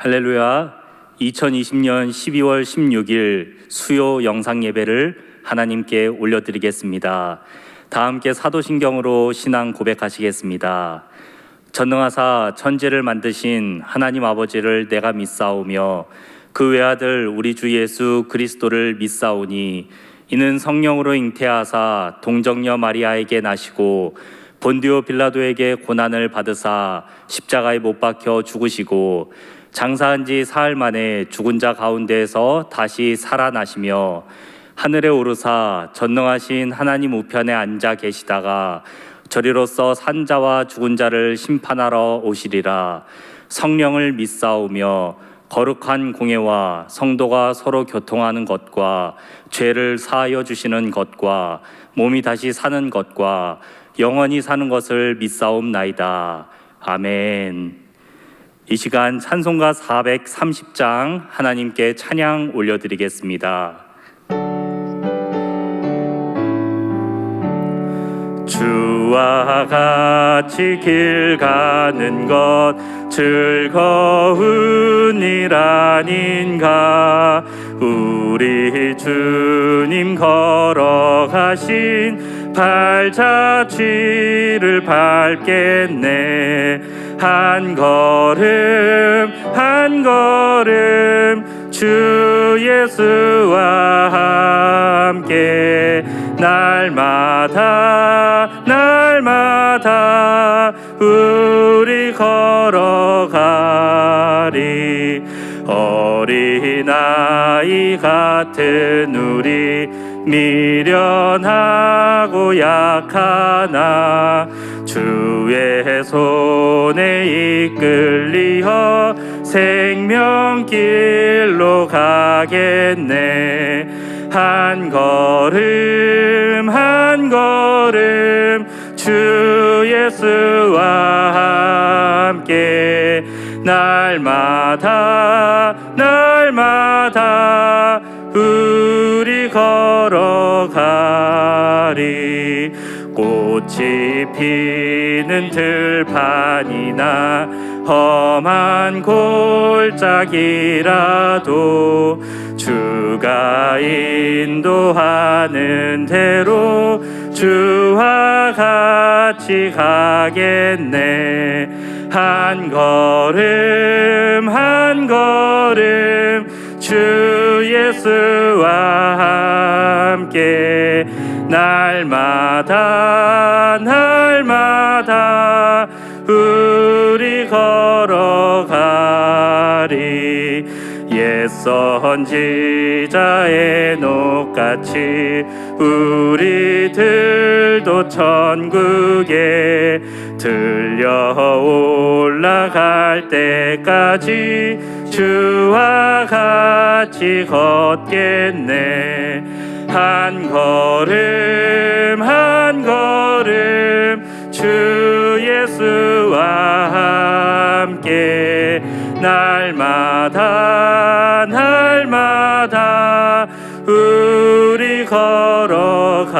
할렐루야. 2020년 12월 16일 수요 영상 예배를 하나님께 올려드리겠습니다. 다 함께 사도신경으로 신앙 고백하시겠습니다. 전능하사 천지를 만드신 하나님 아버지를 내가 믿사오며 그 외아들 우리 주 예수 그리스도를 믿사오니 이는 성령으로 잉태하사 동정녀 마리아에게 나시고 본디오 빌라도에게 고난을 받으사 십자가에 못 박혀 죽으시고 장사한 지 사흘 만에 죽은 자 가운데에서 다시 살아나시며 하늘에 오르사 전능하신 하나님 우편에 앉아 계시다가 저리로서 산 자와 죽은 자를 심판하러 오시리라. 성령을 믿사오며 거룩한 공예와 성도가 서로 교통하는 것과 죄를 사하여 주시는 것과 몸이 다시 사는 것과 영원히 사는 것을 믿사옵나이다. 아멘. 이 시간 찬송가 430장 하나님께 찬양 올려드리겠습니다. 주와 같이 길 가는 것 즐거운 일 아닌가. 우리 주님 걸어가신 발자취를 밟겠네. 한 걸음 한 걸음 주 예수와 함께 날마다 날마다 우리 걸어가리. 어린아이 같은 우리 미련하고 약하나 주의 손에 이끌리어 생명길로 가겠네. 한 걸음 한 걸음 주 예수와 함께 날마다 날마다 우리 걸어가리. 꽃이 피는 들판이나 험한 골짜기라도 주가 인도하는 대로 주와 같이 가겠네. 한 걸음 한 걸음 주 예수와 함께 날마다 날마다 우리 걸어가리. 옛 선지자의 녹같이 우리들도 천국에 들려 올라갈 때까지 주와 같이 걷겠네. 한 걸음 한 걸음 주 예수와 함께 날마다 날마다 우리 걸어가리.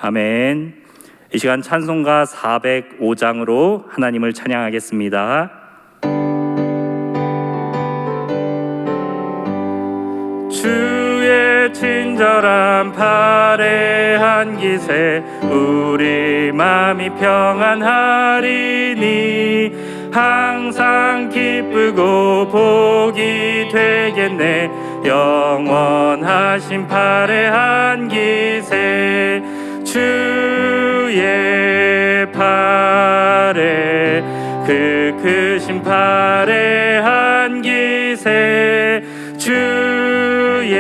아멘. 이 시간 찬송가 405장으로 하나님을 찬양하겠습니다. 주의 친절한 팔에 안기세 우리 맘이 평안하리니 항상 기쁘고 복이 되겠네. 영원하신 팔에 안기세 주의 팔에 그 크신 팔에 안기세 주의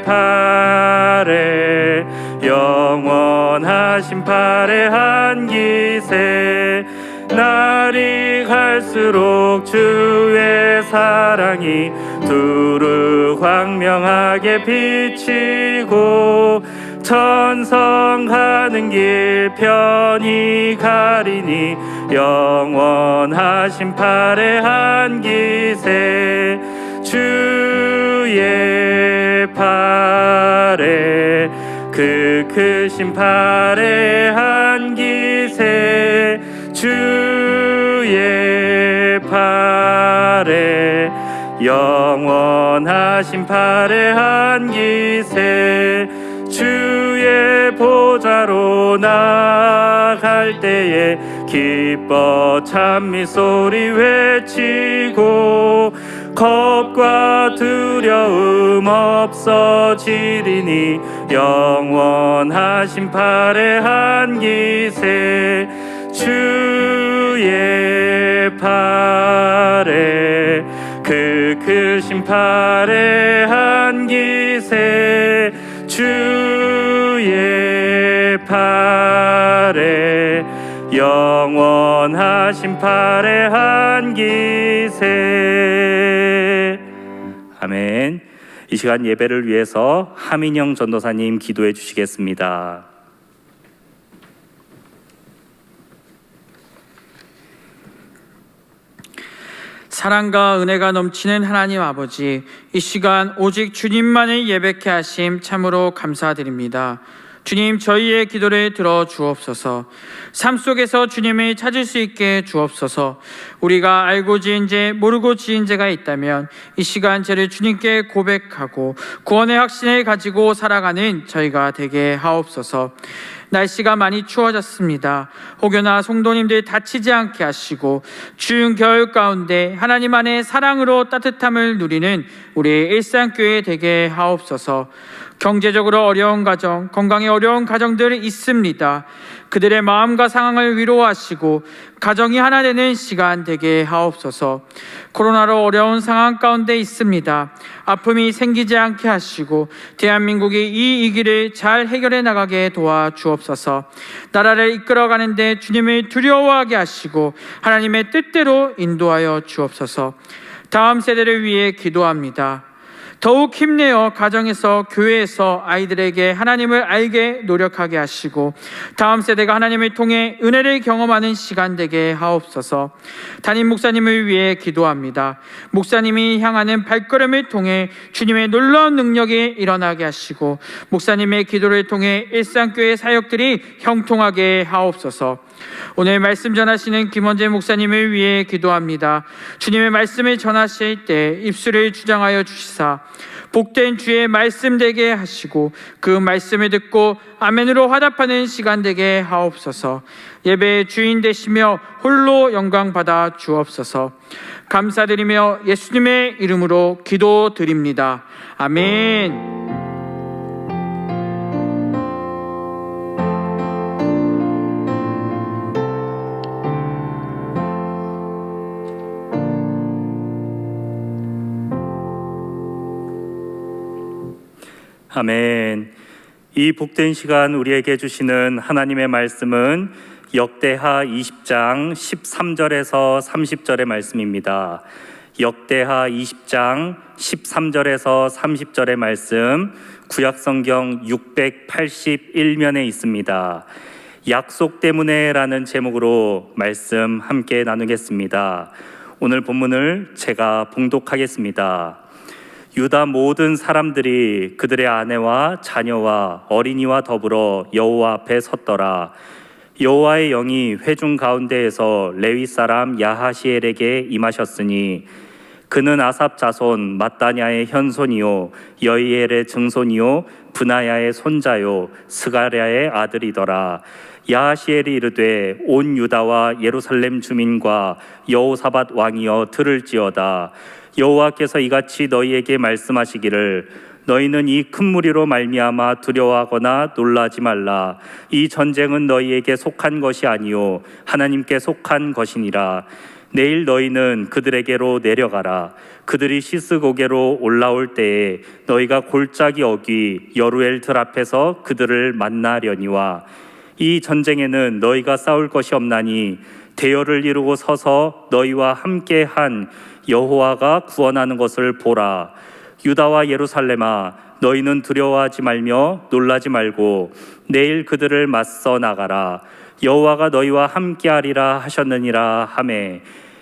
팔에 영원하신 팔에 안기세. 날이 갈수록 주의 사랑이 두루 광명하게 비치고 천성 가는 길 편히 가리니 영원하신 팔에 안기세 주의 팔에 그 크신 팔에 안기세 주의 팔에 영원하신 팔에 안기세 주의 보좌로 나갈 때에 기뻐 찬미 소리 외치고 겁과 두려움 없어지리니 영원하신 팔에 안기세 주의 팔에 그 크신 팔에 안기세 주의 팔에 영원하신 팔에 안기세. 아멘. 이 시간 예배를 위해서 하민영 전도사님 기도해 주시겠습니다. 사랑과 은혜가 넘치는 하나님 아버지, 이 시간 오직 주님만을 예배케 하심 참으로 감사드립니다. 주님, 저희의 기도를 들어 주옵소서. 삶 속에서 주님을 찾을 수 있게 주옵소서. 우리가 알고 지은 죄, 모르고 지은 죄가 있다면 이 시간 죄를 주님께 고백하고 구원의 확신을 가지고 살아가는 저희가 되게 하옵소서. 날씨가 많이 추워졌습니다. 혹여나 성도님들 다치지 않게 하시고 추운 겨울 가운데 하나님 안의 사랑으로 따뜻함을 누리는 우리 일상교회 되게 하옵소서. 경제적으로 어려운 가정, 건강에 어려운 가정들 있습니다. 그들의 마음과 상황을 위로하시고 가정이 하나 되는 시간 되게 하옵소서. 코로나로 어려운 상황 가운데 있습니다. 아픔이 생기지 않게 하시고 대한민국이 이 위기를 잘 해결해 나가게 도와주옵소서. 나라를 이끌어가는데 주님을 두려워하게 하시고 하나님의 뜻대로 인도하여 주옵소서. 다음 세대를 위해 기도합니다. 더욱 힘내어 가정에서, 교회에서 아이들에게 하나님을 알게 노력하게 하시고 다음 세대가 하나님을 통해 은혜를 경험하는 시간 되게 하옵소서. 담임 목사님을 위해 기도합니다. 목사님이 향하는 발걸음을 통해 주님의 놀라운 능력이 일어나게 하시고 목사님의 기도를 통해 일상교회 사역들이 형통하게 하옵소서. 오늘 말씀 전하시는 김원재 목사님을 위해 기도합니다. 주님의 말씀을 전하실 때 입술을 주장하여 주시사 복된 주의 말씀 되게 하시고 그 말씀을 듣고 아멘으로 화답하는 시간 되게 하옵소서. 예배의 주인 되시며 홀로 영광 받아 주옵소서. 감사드리며 예수님의 이름으로 기도드립니다. 아멘. 아멘. 이 복된 시간 우리에게 주시는 하나님의 말씀은 역대하 20장 13절에서 30절의 말씀입니다. 역대하 20장 13절에서 30절의 말씀, 구약성경 681면에 있습니다. 약속 때문에 라는 제목으로 말씀 함께 나누겠습니다. 오늘 본문을 제가 봉독하겠습니다. 유다 모든 사람들이 그들의 아내와 자녀와 어린이와 더불어 여호와 앞에 섰더라. 여호와의 영이 회중 가운데에서 레위 사람 야하시엘에게 임하셨으니 그는 아삽 자손 mat단야의 현손이요 여이엘의 증손이요 브나야의 손자요 스가랴의 아들이더라. 야하시엘이 이르되 온 유다와 예루살렘 주민과 여호사밧 왕이여 들을지어다. 여호와께서 이같이 너희에게 말씀하시기를 너희는 이 큰 무리로 말미암아 두려워하거나 놀라지 말라. 이 전쟁은 너희에게 속한 것이 아니요 하나님께 속한 것이니라. 내일 너희는 그들에게로 내려가라. 그들이 시스고게로 올라올 때에 너희가 골짜기 어귀 여루엘 들 앞에서 그들을 만나려니와 이 전쟁에는 너희가 싸울 것이 없나니 대열을 이루고 서서 너희와 함께한 여호와가 구원하는 것을 보라. 유다와 예루살렘아 너희는 두려워하지 말며 놀라지 말고 내일 그들을 맞서 나가라. 여호와가 너희와 함께하리라 하셨느니라 하매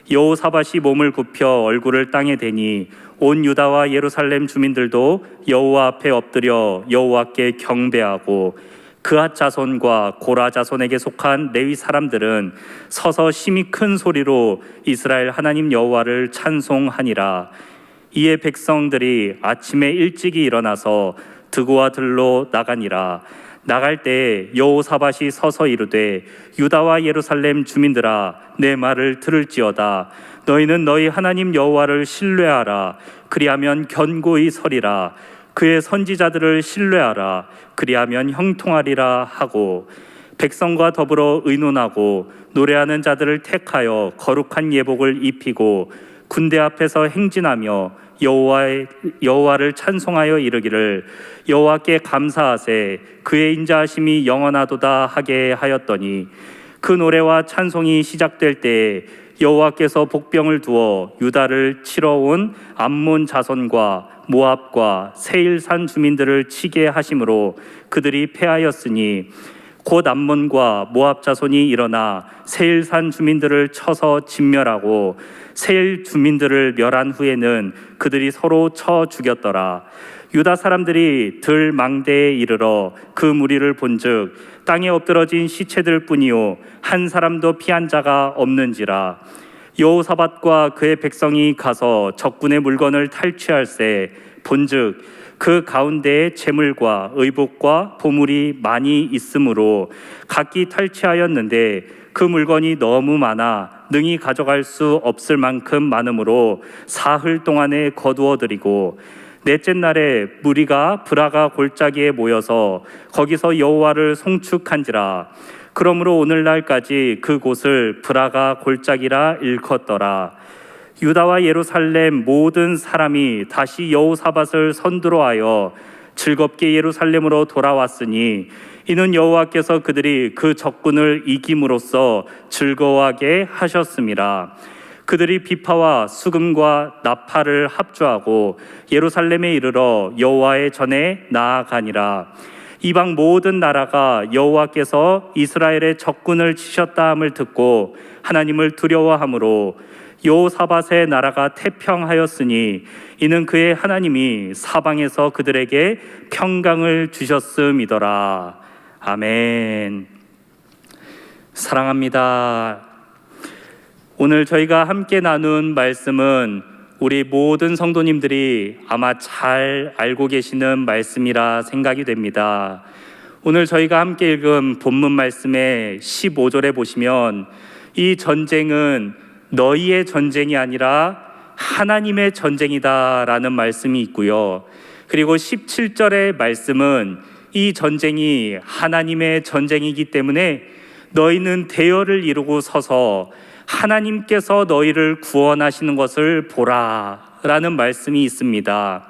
여호사밧이 몸을 굽혀 얼굴을 땅에 대니 온 유다와 예루살렘 주민들도 여호와 앞에 엎드려 여호와께 경배하고 그앗 자손과 고라 자손에게 속한 레위 사람들은 서서 심히 큰 소리로 이스라엘 하나님 여호와를 찬송하니라. 이에 백성들이 아침에 일찍이 일어나서 드고와 들로 나가니라. 나갈 때 여호사밧이 서서 이르되 유다와 예루살렘 주민들아 내 말을 들을지어다. 너희는 너희 하나님 여호와를 신뢰하라. 그리하면 견고히 서리라. 그의 선지자들을 신뢰하라. 그리하면 형통하리라 하고 백성과 더불어 의논하고 노래하는 자들을 택하여 거룩한 예복을 입히고 군대 앞에서 행진하며 여호와를 찬송하여 이르기를 여호와께 감사하세 그의 인자하심이 영원하도다 하게 하였더니 그 노래와 찬송이 시작될 때에 여호와께서 복병을 두어 유다를 치러 온 암몬 자손과 모압과 세일산 주민들을 치게 하심으로 그들이 패하였으니 곧 암몬과 모압 자손이 일어나 세일산 주민들을 쳐서 진멸하고 세일 주민들을 멸한 후에는 그들이 서로 쳐 죽였더라. 유다 사람들이 들 망대에 이르러 그 무리를 본즉 땅에 엎드러진 시체들 뿐이요 한 사람도 피한 자가 없는지라. 여호사밧과 그의 백성이 가서 적군의 물건을 탈취할세 본즉 그 가운데에 재물과 의복과 보물이 많이 있으므로 각기 탈취하였는데 그 물건이 너무 많아 능히 가져갈 수 없을 만큼 많으므로 사흘 동안에 거두어들이고 넷째 날에 무리가 브라가 골짜기에 모여서 거기서 여호와를 송축한지라. 그러므로 오늘날까지 그곳을 브라가 골짜기라 일컫더라. 유다와 예루살렘 모든 사람이 다시 여호사밧을 선두로 하여 즐겁게 예루살렘으로 돌아왔으니 이는 여호와께서 그들이 그 적군을 이김으로써 즐거워하게 하셨음이라. 그들이 비파와 수금과 나팔을 합주하고 예루살렘에 이르러 여호와의 전에 나아가니라. 이방 모든 나라가 여호와께서 이스라엘의 적군을 치셨다 함을 듣고 하나님을 두려워하므로 여호사밧의 나라가 태평하였으니 이는 그의 하나님이 사방에서 그들에게 평강을 주셨음이더라. 아멘. 사랑합니다. 오늘 저희가 함께 나눈 말씀은 우리 모든 성도님들이 아마 잘 알고 계시는 말씀이라 생각이 됩니다. 오늘 저희가 함께 읽은 본문 말씀의 15절에 보시면 이 전쟁은 너희의 전쟁이 아니라 하나님의 전쟁이다라는 말씀이 있고요. 그리고 17절의 말씀은 이 전쟁이 하나님의 전쟁이기 때문에 너희는 대열을 이루고 서서 하나님께서 너희를 구원하시는 것을 보라라는 말씀이 있습니다.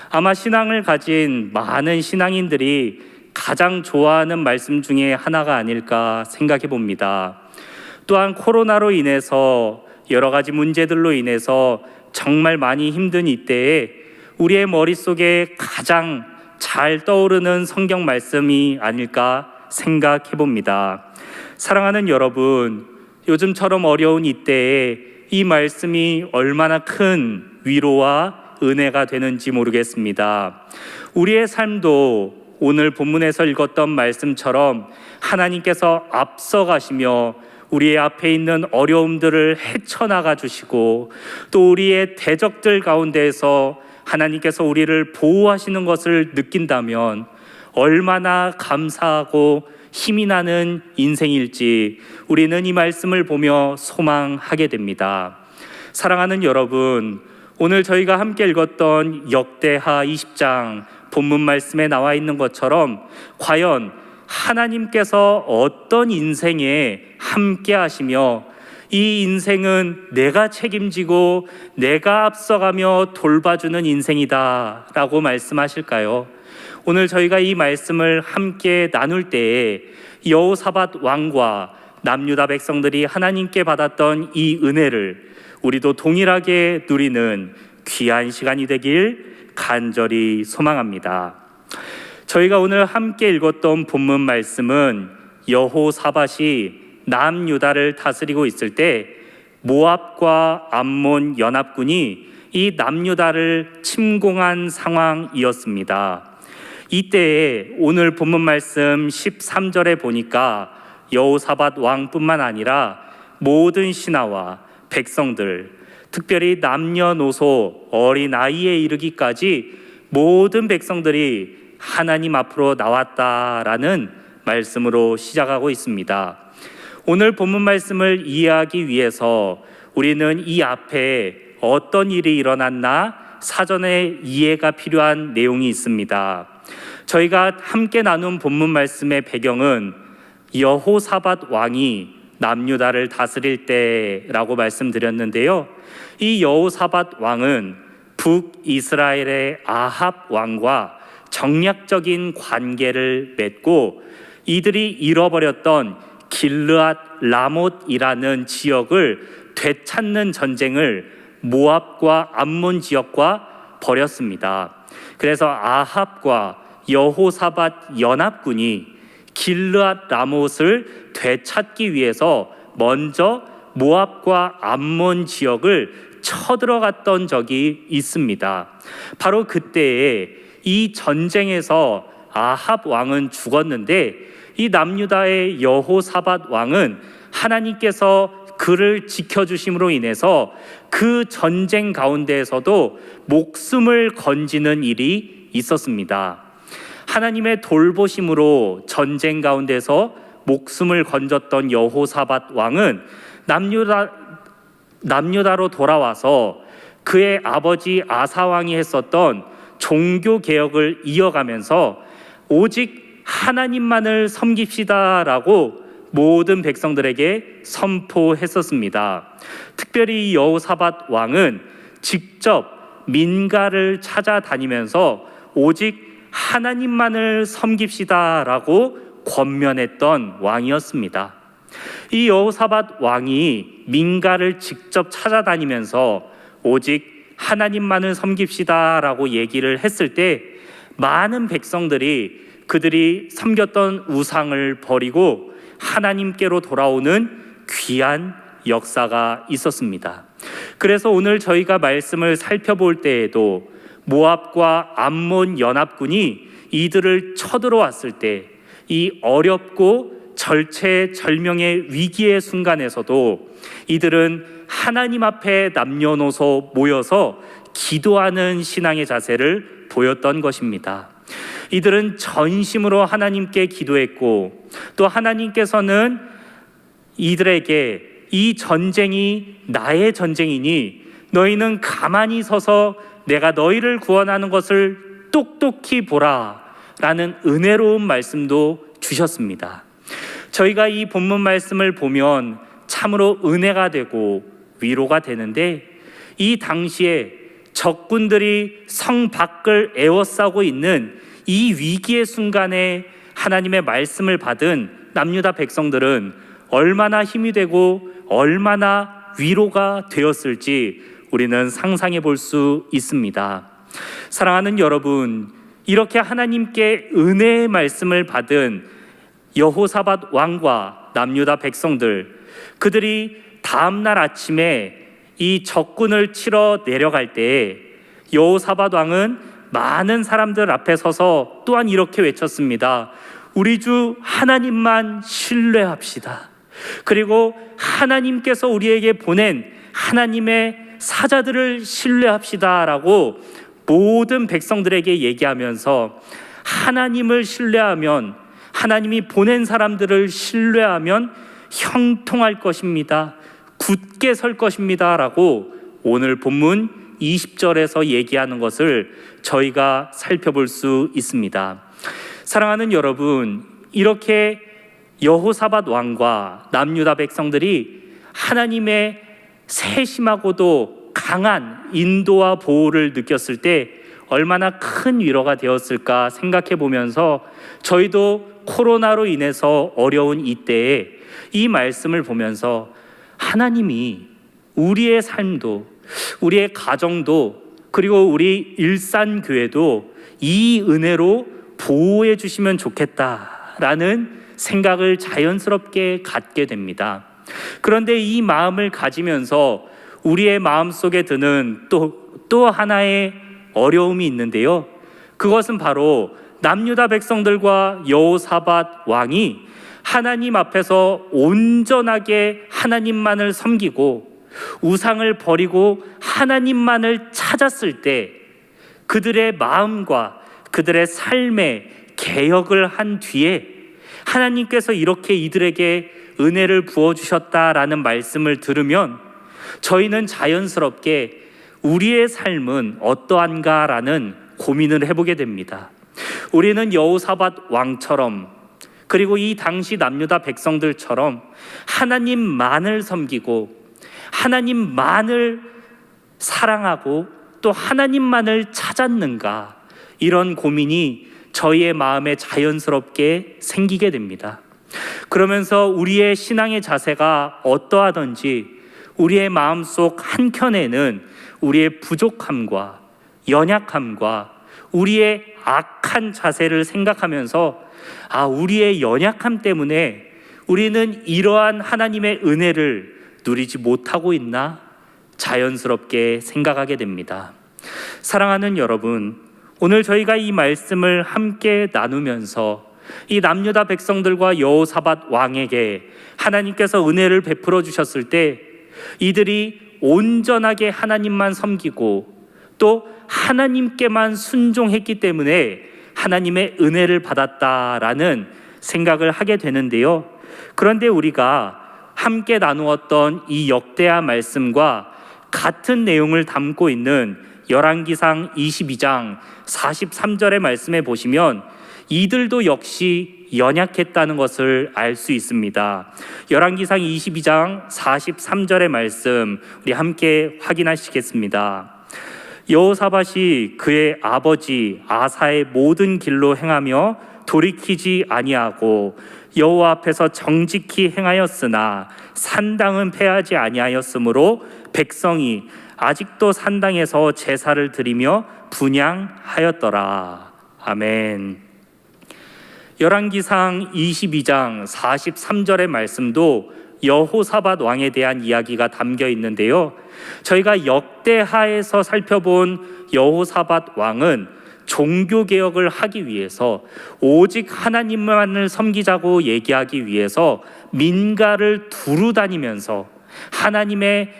아마 신앙을 가진 많은 신앙인들이 가장 좋아하는 말씀 중에 하나가 아닐까 생각해 봅니다. 또한 코로나로 인해서 여러 가지 문제들로 인해서 정말 많이 힘든 이때에 우리의 머릿속에 가장 잘 떠오르는 성경 말씀이 아닐까 생각해 봅니다. 사랑하는 여러분, 요즘처럼 어려운 이때에 이 말씀이 얼마나 큰 위로와 은혜가 되는지 모르겠습니다. 우리의 삶도 오늘 본문에서 읽었던 말씀처럼 하나님께서 앞서가시며 우리의 앞에 있는 어려움들을 헤쳐나가 주시고 또 우리의 대적들 가운데에서 하나님께서 우리를 보호하시는 것을 느낀다면 얼마나 감사하고 힘이 나는 인생일지 우리는 이 말씀을 보며 소망하게 됩니다. 사랑하는 여러분, 오늘 저희가 함께 읽었던 역대하 20장 본문 말씀에 나와 있는 것처럼 과연 하나님께서 어떤 인생에 함께 하시며 이 인생은 내가 책임지고 내가 앞서가며 돌봐주는 인생이다 라고 말씀하실까요? 오늘 저희가 이 말씀을 함께 나눌 때에 여호사밧 왕과 남유다 백성들이 하나님께 받았던 이 은혜를 우리도 동일하게 누리는 귀한 시간이 되길 간절히 소망합니다. 저희가 오늘 함께 읽었던 본문 말씀은 여호사밧이 남유다를 다스리고 있을 때 모압과 암몬 연합군이 이 남유다를 침공한 상황이었습니다. 이때에 오늘 본문 말씀 13절에 보니까 여호사밧 왕뿐만 아니라 모든 신하와 백성들, 특별히 남녀노소 어린아이에 이르기까지 모든 백성들이 하나님 앞으로 나왔다라는 말씀으로 시작하고 있습니다. 오늘 본문 말씀을 이해하기 위해서 우리는 이 앞에 어떤 일이 일어났나 사전에 이해가 필요한 내용이 있습니다. 저희가 함께 나눈 본문 말씀의 배경은 여호사밧 왕이 남유다를 다스릴 때라고 말씀드렸는데요. 이 여호사밧 왕은 북이스라엘의 아합 왕과 정략적인 관계를 맺고 이들이 잃어버렸던 길르앗 라못이라는 지역을 되찾는 전쟁을 모압과 암몬 지역과 벌였습니다. 그래서 아합과 여호사밧 연합군이 길르앗 라못을 되찾기 위해서 먼저 모압과 암몬 지역을 쳐들어갔던 적이 있습니다. 바로 그때에 이 전쟁에서 아합 왕은 죽었는데 이 남유다의 여호사밧 왕은 하나님께서 그를 지켜주심으로 인해서 그 전쟁 가운데에서도 목숨을 건지는 일이 있었습니다. 하나님의 돌보심으로 전쟁 가운데서 목숨을 건졌던 여호사밧 왕은 남유다로 돌아와서 그의 아버지 아사 왕이 했었던 종교 개혁을 이어가면서 오직 하나님만을 섬깁시다라고 모든 백성들에게 선포했었습니다. 특별히 여호사밧 왕은 직접 민가를 찾아다니면서 오직 하나님만을 섬깁시다라고 권면했던 왕이었습니다. 이 여호사밧 왕이 민가를 직접 찾아다니면서 오직 하나님만을 섬깁시다라고 얘기를 했을 때 많은 백성들이 그들이 섬겼던 우상을 버리고 하나님께로 돌아오는 귀한 역사가 있었습니다. 그래서 오늘 저희가 말씀을 살펴볼 때에도 모압과 암몬 연합군이 이들을 쳐들어왔을 때 이 어렵고 절체절명의 위기의 순간에서도 이들은 하나님 앞에 남녀노소 모여서 기도하는 신앙의 자세를 보였던 것입니다. 이들은 전심으로 하나님께 기도했고 또 하나님께서는 이들에게 이 전쟁이 나의 전쟁이니 너희는 가만히 서서 내가 너희를 구원하는 것을 똑똑히 보라 라는 은혜로운 말씀도 주셨습니다. 저희가 이 본문 말씀을 보면 참으로 은혜가 되고 위로가 되는데 이 당시에 적군들이 성 밖을 에워싸고 있는 이 위기의 순간에 하나님의 말씀을 받은 남유다 백성들은 얼마나 힘이 되고 얼마나 위로가 되었을지 우리는 상상해 볼 수 있습니다. 사랑하는 여러분, 이렇게 하나님께 은혜의 말씀을 받은 여호사밧 왕과 남유다 백성들, 그들이 다음날 아침에 이 적군을 치러 내려갈 때에 여호사밧 왕은 많은 사람들 앞에 서서 또한 이렇게 외쳤습니다. 우리 주 하나님만 신뢰합시다. 그리고 하나님께서 우리에게 보낸 하나님의 사자들을 신뢰합시다라고 모든 백성들에게 얘기하면서 하나님을 신뢰하면, 하나님이 보낸 사람들을 신뢰하면 형통할 것입니다. 굳게 설 것입니다 라고 오늘 본문 20절에서 얘기하는 것을 저희가 살펴볼 수 있습니다. 사랑하는 여러분, 이렇게 여호사밧 왕과 남유다 백성들이 하나님의 세심하고도 강한 인도와 보호를 느꼈을 때 얼마나 큰 위로가 되었을까 생각해 보면서 저희도 코로나로 인해서 어려운 이때에 이 말씀을 보면서 하나님이 우리의 삶도, 우리의 가정도, 그리고 우리 일산교회도 이 은혜로 보호해 주시면 좋겠다라는 생각을 자연스럽게 갖게 됩니다. 그런데 이 마음을 가지면서 우리의 마음속에 드는 또 하나의 어려움이 있는데요. 그것은 바로 남유다 백성들과 여호사밧 왕이 하나님 앞에서 온전하게 하나님만을 섬기고 우상을 버리고 하나님만을 찾았을 때 그들의 마음과 그들의 삶의 개혁을 한 뒤에 하나님께서 이렇게 이들에게 은혜를 부어주셨다라는 말씀을 들으면 저희는 자연스럽게 우리의 삶은 어떠한가라는 고민을 해보게 됩니다. 우리는 여호사밧 왕처럼, 그리고 이 당시 남유다 백성들처럼 하나님만을 섬기고 하나님만을 사랑하고 또 하나님만을 찾았는가, 이런 고민이 저희의 마음에 자연스럽게 생기게 됩니다. 그러면서 우리의 신앙의 자세가 어떠하든지 우리의 마음속 한켠에는 우리의 부족함과 연약함과 우리의 악한 자세를 생각하면서 우리의 연약함 때문에 우리는 이러한 하나님의 은혜를 누리지 못하고 있나 자연스럽게 생각하게 됩니다. 사랑하는 여러분, 오늘 저희가 이 말씀을 함께 나누면서 이 남유다 백성들과 여호사밧 왕에게 하나님께서 은혜를 베풀어 주셨을 때 이들이 온전하게 하나님만 섬기고 또 하나님께만 순종했기 때문에 하나님의 은혜를 받았다라는 생각을 하게 되는데요. 그런데 우리가 함께 나누었던 이 역대하 말씀과 같은 내용을 담고 있는 열왕기상 22장 43절의 말씀에 보시면 이들도 역시 연약했다는 것을 알 수 있습니다. 열왕기상 22장 43절의 말씀 우리 함께 확인하시겠습니다. 여호사밧이 그의 아버지 아사의 모든 길로 행하며 돌이키지 아니하고 여호와 앞에서 정직히 행하였으나 산당은 패하지 아니하였으므로 백성이 아직도 산당에서 제사를 드리며 분향하였더라. 아멘. 열왕기상 22장 43절의 말씀도 여호사밧 왕에 대한 이야기가 담겨 있는데요. 저희가 역대하에서 살펴본 여호사밧 왕은 종교개혁을 하기 위해서 오직 하나님만을 섬기자고 얘기하기 위해서 민가를 두루 다니면서 하나님의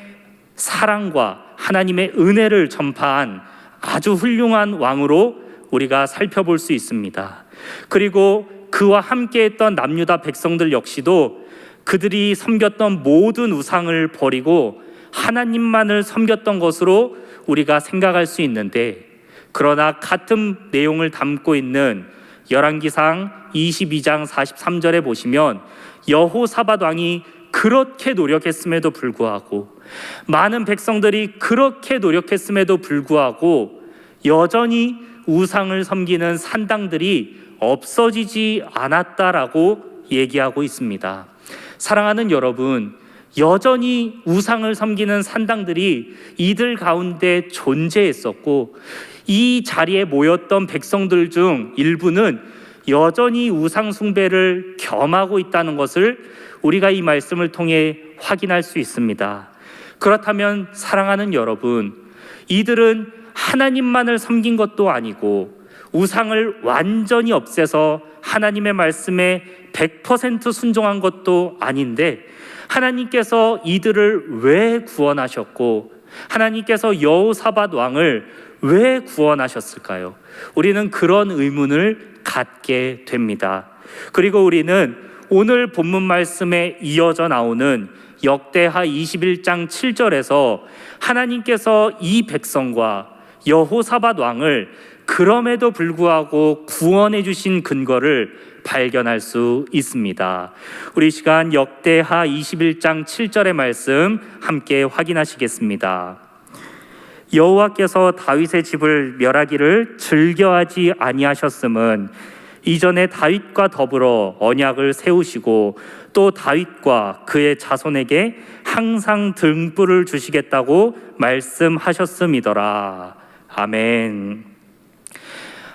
사랑과 하나님의 은혜를 전파한 아주 훌륭한 왕으로 우리가 살펴볼 수 있습니다. 그리고 그와 함께했던 남유다 백성들 역시도 그들이 섬겼던 모든 우상을 버리고 하나님만을 섬겼던 것으로 우리가 생각할 수 있는데, 그러나 같은 내용을 담고 있는 열왕기상 22장 43절에 보시면 여호사밧 왕이 그렇게 노력했음에도 불구하고, 많은 백성들이 그렇게 노력했음에도 불구하고 여전히 우상을 섬기는 산당들이 없어지지 않았다라고 얘기하고 있습니다. 사랑하는 여러분, 여전히 우상을 섬기는 산당들이 이들 가운데 존재했었고, 이 자리에 모였던 백성들 중 일부는 여전히 우상 숭배를 겸하고 있다는 것을 우리가 이 말씀을 통해 확인할 수 있습니다. 그렇다면 사랑하는 여러분, 이들은 하나님만을 섬긴 것도 아니고 우상을 완전히 없애서 하나님의 말씀에 100% 순종한 것도 아닌데, 하나님께서 이들을 왜 구원하셨고 하나님께서 여호사밧 왕을 왜 구원하셨을까요? 우리는 그런 의문을 갖게 됩니다. 그리고 우리는 오늘 본문 말씀에 이어져 나오는 역대하 21장 7절에서 하나님께서 이 백성과 여호사밧 왕을 그럼에도 불구하고 구원해 주신 근거를 발견할 수 있습니다. 우리 시간 역대하 21장 7절의 말씀 함께 확인하시겠습니다. 여호와께서 다윗의 집을 멸하기를 즐겨하지 아니하셨음은 이전에 다윗과 더불어 언약을 세우시고 또 다윗과 그의 자손에게 항상 등불을 주시겠다고 말씀하셨음이더라. 아멘.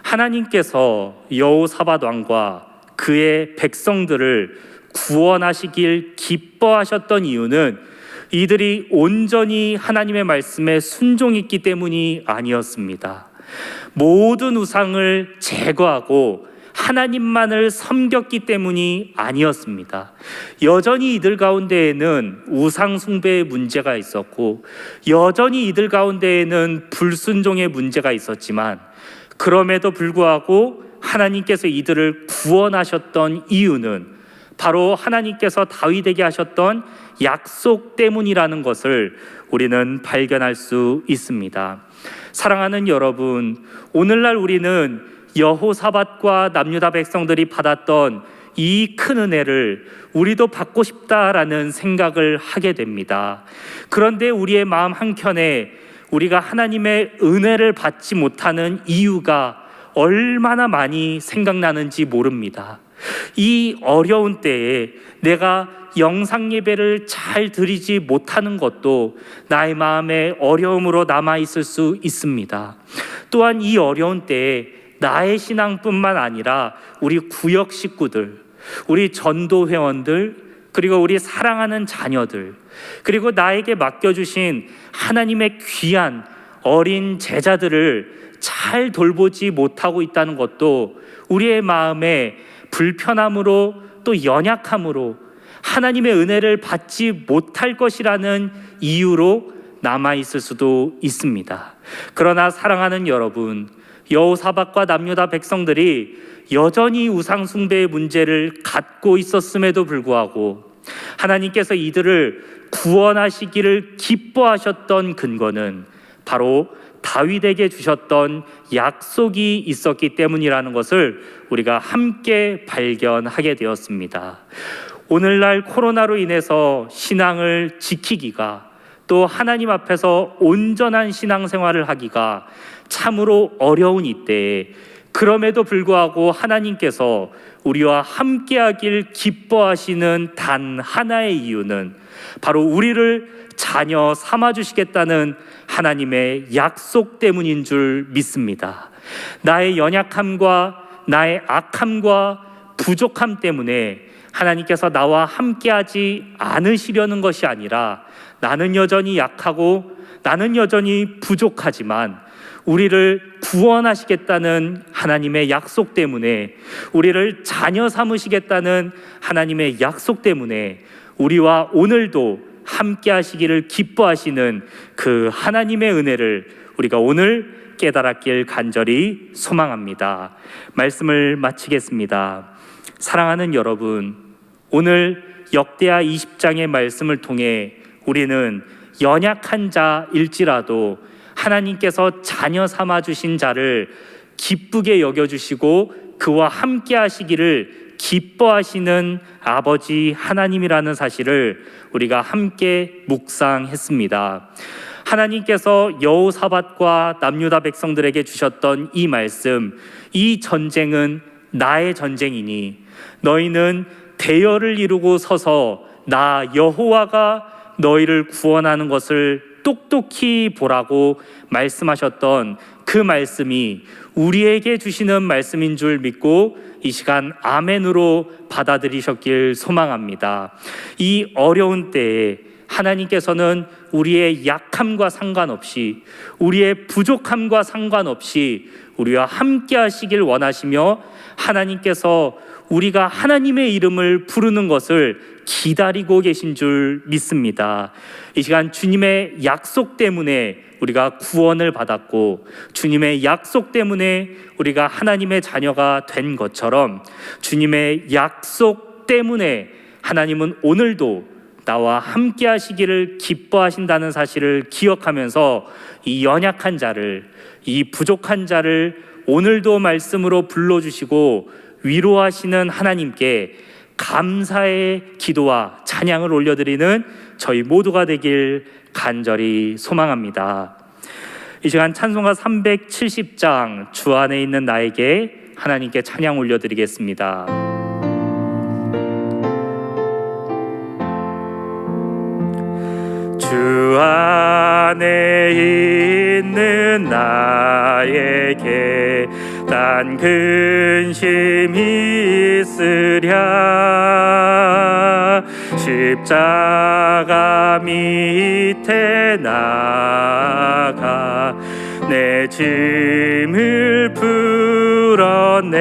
하나님께서 여호사밧 왕과 그의 백성들을 구원하시길 기뻐하셨던 이유는 이들이 온전히 하나님의 말씀에 순종했기 때문이 아니었습니다. 모든 우상을 제거하고 하나님만을 섬겼기 때문이 아니었습니다. 여전히 이들 가운데에는 우상 숭배의 문제가 있었고, 여전히 이들 가운데에는 불순종의 문제가 있었지만, 그럼에도 불구하고 하나님께서 이들을 구원하셨던 이유는 바로 하나님께서 다윗에게 하셨던 약속 때문이라는 것을 우리는 발견할 수 있습니다. 사랑하는 여러분, 오늘날 우리는 여호사밧과 남유다 백성들이 받았던 이 큰 은혜를 우리도 받고 싶다라는 생각을 하게 됩니다. 그런데 우리의 마음 한켠에 우리가 하나님의 은혜를 받지 못하는 이유가 얼마나 많이 생각나는지 모릅니다. 이 어려운 때에 내가 영상 예배를 잘 드리지 못하는 것도 나의 마음에 어려움으로 남아있을 수 있습니다. 또한 이 어려운 때에 나의 신앙뿐만 아니라 우리 구역 식구들, 우리 전도 회원들, 그리고 우리 사랑하는 자녀들, 그리고 나에게 맡겨주신 하나님의 귀한 어린 제자들을 잘 돌보지 못하고 있다는 것도 우리의 마음에 불편함으로 또 연약함으로 하나님의 은혜를 받지 못할 것이라는 이유로 남아있을 수도 있습니다. 그러나 사랑하는 여러분, 여호사밧과 남유다 백성들이 여전히 우상 숭배의 문제를 갖고 있었음에도 불구하고 하나님께서 이들을 구원하시기를 기뻐하셨던 근거는 바로 다윗에게 주셨던 약속이 있었기 때문이라는 것을 우리가 함께 발견하게 되었습니다. 오늘날 코로나로 인해서 신앙을 지키기가, 또 하나님 앞에서 온전한 신앙생활을 하기가 참으로 어려운 이때에, 그럼에도 불구하고 하나님께서 우리와 함께하길 기뻐하시는 단 하나의 이유는 바로 우리를 자녀 삼아주시겠다는 하나님의 약속 때문인 줄 믿습니다. 나의 연약함과 나의 악함과 부족함 때문에 하나님께서 나와 함께하지 않으시려는 것이 아니라, 나는 여전히 약하고 나는 여전히 부족하지만 우리를 구원하시겠다는 하나님의 약속 때문에, 우리를 자녀 삼으시겠다는 하나님의 약속 때문에 우리와 오늘도 함께 하시기를 기뻐하시는 그 하나님의 은혜를 우리가 오늘 깨달았길 간절히 소망합니다. 말씀을 마치겠습니다. 사랑하는 여러분, 오늘 역대하 20장의 말씀을 통해 우리는 연약한 자일지라도 하나님께서 자녀 삼아주신 자를 기쁘게 여겨주시고 그와 함께 하시기를 기뻐하시는 아버지 하나님이라는 사실을 우리가 함께 묵상했습니다. 하나님께서 여호사밧과 남유다 백성들에게 주셨던 이 말씀, 이 전쟁은 나의 전쟁이니 너희는 대열을 이루고 서서 나 여호와가 너희를 구원하는 것을 똑똑히 보라고 말씀하셨던 그 말씀이 우리에게 주시는 말씀인 줄 믿고 이 시간 아멘으로 받아들이셨길 소망합니다. 이 어려운 때에 하나님께서는 우리의 약함과 상관없이, 우리의 부족함과 상관없이 우리와 함께 하시길 원하시며, 하나님께서 우리가 하나님의 이름을 부르는 것을 기다리고 계신 줄 믿습니다. 이 시간 주님의 약속 때문에 우리가 구원을 받았고, 주님의 약속 때문에 우리가 하나님의 자녀가 된 것처럼, 주님의 약속 때문에 하나님은 오늘도 나와 함께 하시기를 기뻐하신다는 사실을 기억하면서 이 연약한 자를, 이 부족한 자를 오늘도 말씀으로 불러주시고 위로하시는 하나님께 감사의 기도와 찬양을 올려드리는 저희 모두가 되길 간절히 소망합니다. 이 시간 찬송가 370장 주 안에 있는 나에게 하나님께 찬양 올려드리겠습니다. 주 안에 있는 나에게 단 근심이 있으랴. 십자가 밑에 나가 내 짐을 풀었네.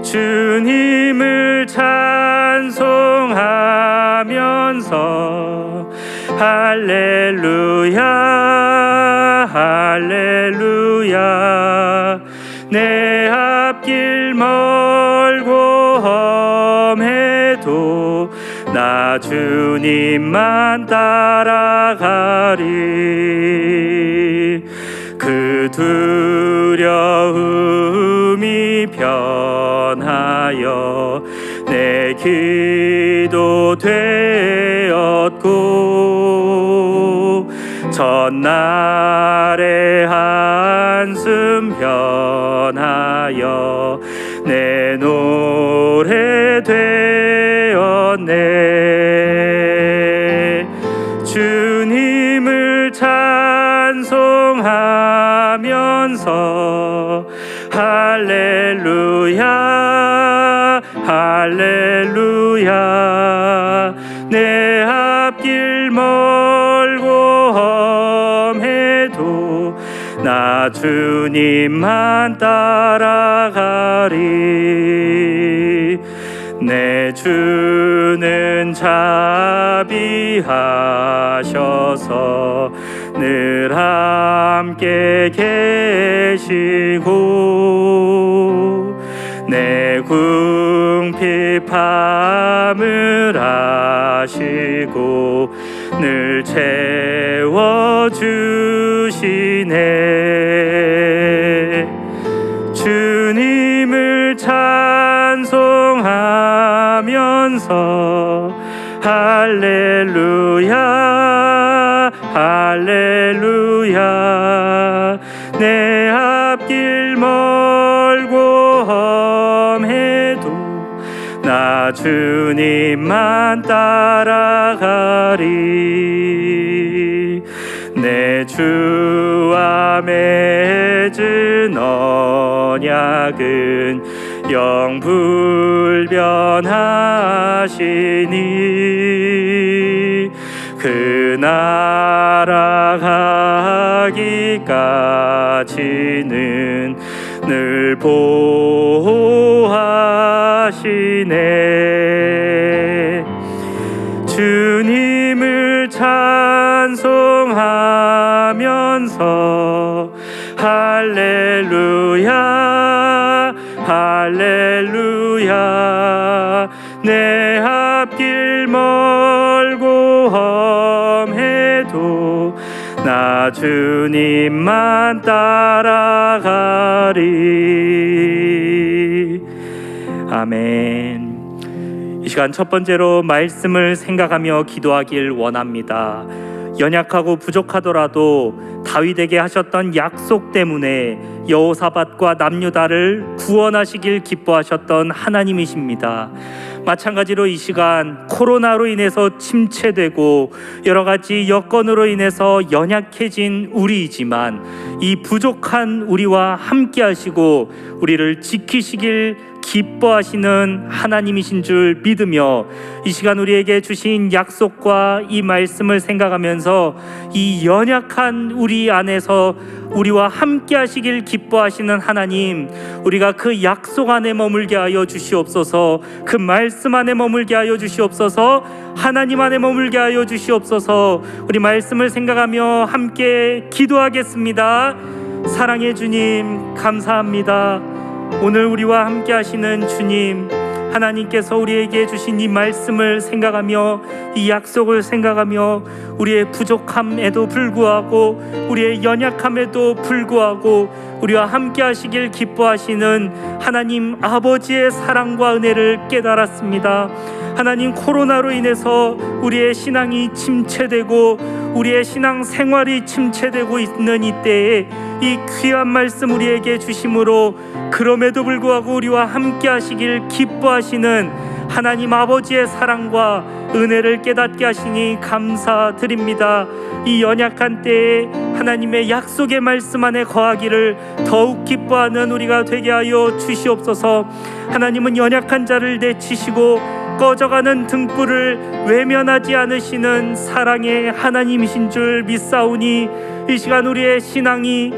주님을 찬송하면서 할렐루야 할렐루야. 내 앞길 멀고 험해도 나 주님만 따라가리. 그 두려움이 변하여 내 기도 되었고, 전날의 한숨 변하여 내 노래 되었네. 주님을 찬송하면서 할렐루야 할렐루야. 내 앞길 멀고 험해도 나 주님만 따라가리. 내 주는 자비하셔서 늘 함께 계시고, 내 궁핍함을 아시고 늘 채워주시네. 주님을 찬송하면서 할렐루야 할렐루야. 내 앞길 멀고 험해도 나 주님만 따라가리. 내 주와 맺은 언약은 영불변하시니, 그 나라 가기까지는 늘 보호하시네. 주님을 찬송하면서 할렐루야 할렐루야. 내 앞길 멀고 험해도 나 주님만 따라가리. 아멘. 이 시간 첫 번째로 말씀을 생각하며 기도하길 원합니다. 연약하고 부족하더라도 다윗에게 하셨던 약속 때문에 여호사밧과 남유다를 구원하시길 기뻐하셨던 하나님이십니다. 마찬가지로 이 시간 코로나로 인해서 침체되고 여러 가지 여건으로 인해서 연약해진 우리이지만 이 부족한 우리와 함께 하시고 우리를 지키시길 기뻐하시는 하나님이신 줄 믿으며 이 시간 우리에게 주신 약속과 이 말씀을 생각하면서 이 연약한 우리 안에서 우리와 함께 하시길 기뻐하시는 하나님, 우리가 그 약속 안에 머물게 하여 주시옵소서. 그 말씀 안에 머물게 하여 주시옵소서. 하나님 안에 머물게 하여 주시옵소서. 우리 말씀을 생각하며 함께 기도하겠습니다. 사랑의 주님, 감사합니다. 오늘 우리와 함께 하시는 주님, 하나님께서 우리에게 주신 이 말씀을 생각하며 이 약속을 생각하며 우리의 부족함에도 불구하고 우리의 연약함에도 불구하고 우리와 함께 하시길 기뻐하시는 하나님 아버지의 사랑과 은혜를 깨달았습니다. 하나님, 코로나로 인해서 우리의 신앙이 침체되고 우리의 신앙 생활이 침체되고 있는 이때에 이 귀한 말씀 우리에게 주심으로 그럼에도 불구하고 우리와 함께 하시길 기뻐하시는 하나님 아버지의 사랑과 은혜를 깨닫게 하시니 감사드립니다. 이 연약한 때에 하나님의 약속의 말씀 안에 거하기를 더욱 기뻐하는 우리가 되게 하여 주시옵소서. 하나님은 연약한 자를 내치시고 꺼져가는 등불을 외면하지 않으시는 사랑의 하나님이신 줄 믿사오니 이 시간 우리의 신앙이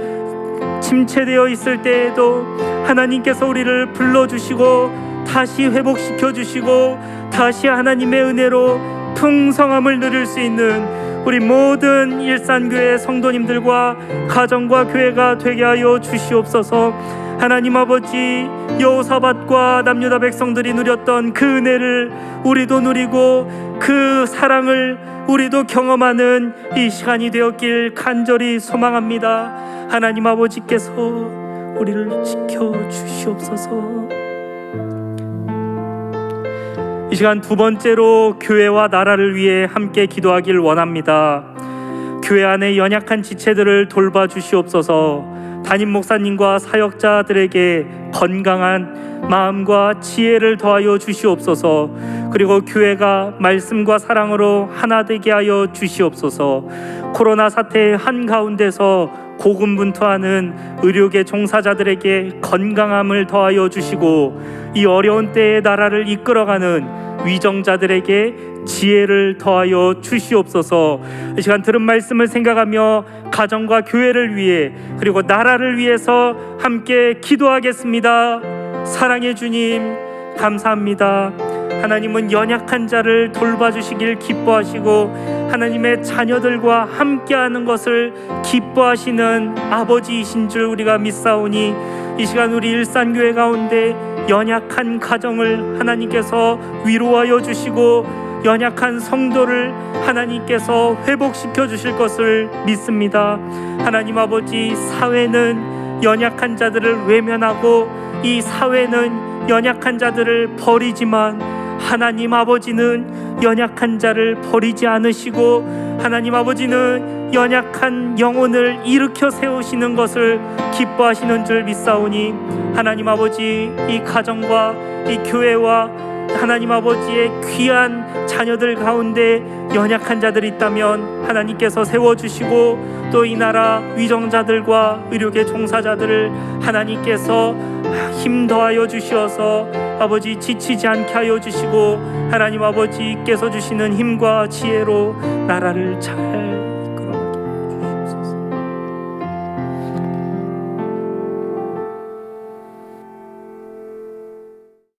침체되어 있을 때에도 하나님께서 우리를 불러주시고 다시 회복시켜 주시고 다시 하나님의 은혜로 풍성함을 누릴 수 있는 우리 모든 일산교회 성도님들과 가정과 교회가 되게 하여 주시옵소서. 하나님 아버지, 여호사밧과 남유다 백성들이 누렸던 그 은혜를 우리도 누리고 그 사랑을 우리도 경험하는 이 시간이 되었길 간절히 소망합니다. 하나님 아버지께서 우리를 지켜주시옵소서. 이 시간 두 번째로 교회와 나라를 위해 함께 기도하길 원합니다. 교회 안에 연약한 지체들을 돌봐 주시옵소서. 담임 목사님과 사역자들에게 건강한 마음과 지혜를 더하여 주시옵소서. 그리고 교회가 말씀과 사랑으로 하나 되게 하여 주시옵소서. 코로나 사태의 한가운데서 고군분투하는 의료계 종사자들에게 건강함을 더하여 주시고 이 어려운 때에 나라를 이끌어가는 위정자들에게 지혜를 더하여 주시옵소서. 이 시간 들은 말씀을 생각하며 가정과 교회를 위해 그리고 나라를 위해서 함께 기도하겠습니다. 사랑의 주님, 감사합니다. 하나님은 연약한 자를 돌봐주시길 기뻐하시고 하나님의 자녀들과 함께하는 것을 기뻐하시는 아버지이신 줄 우리가 믿사오니 이 시간 우리 일산교회 가운데 연약한 가정을 하나님께서 위로하여 주시고 연약한 성도를 하나님께서 회복시켜 주실 것을 믿습니다. 하나님 아버지, 사회는 연약한 자들을 외면하고 이 사회는 연약한 자들을 버리지만 하나님 아버지는 연약한 자를 버리지 않으시고 하나님 아버지는 연약한 영혼을 일으켜 세우시는 것을 기뻐하시는 줄 믿사오니 하나님 아버지, 이 가정과 이 교회와 하나님 아버지의 귀한 자녀들 가운데 연약한 자들이 있다면 하나님께서 세워주시고 또 이 나라 위정자들과 의료계 종사자들을 하나님께서 힘 더하여 주시어서 아버지 지치지 않게 하여 주시고 하나님 아버지께서 주시는 힘과 지혜로 나라를 잘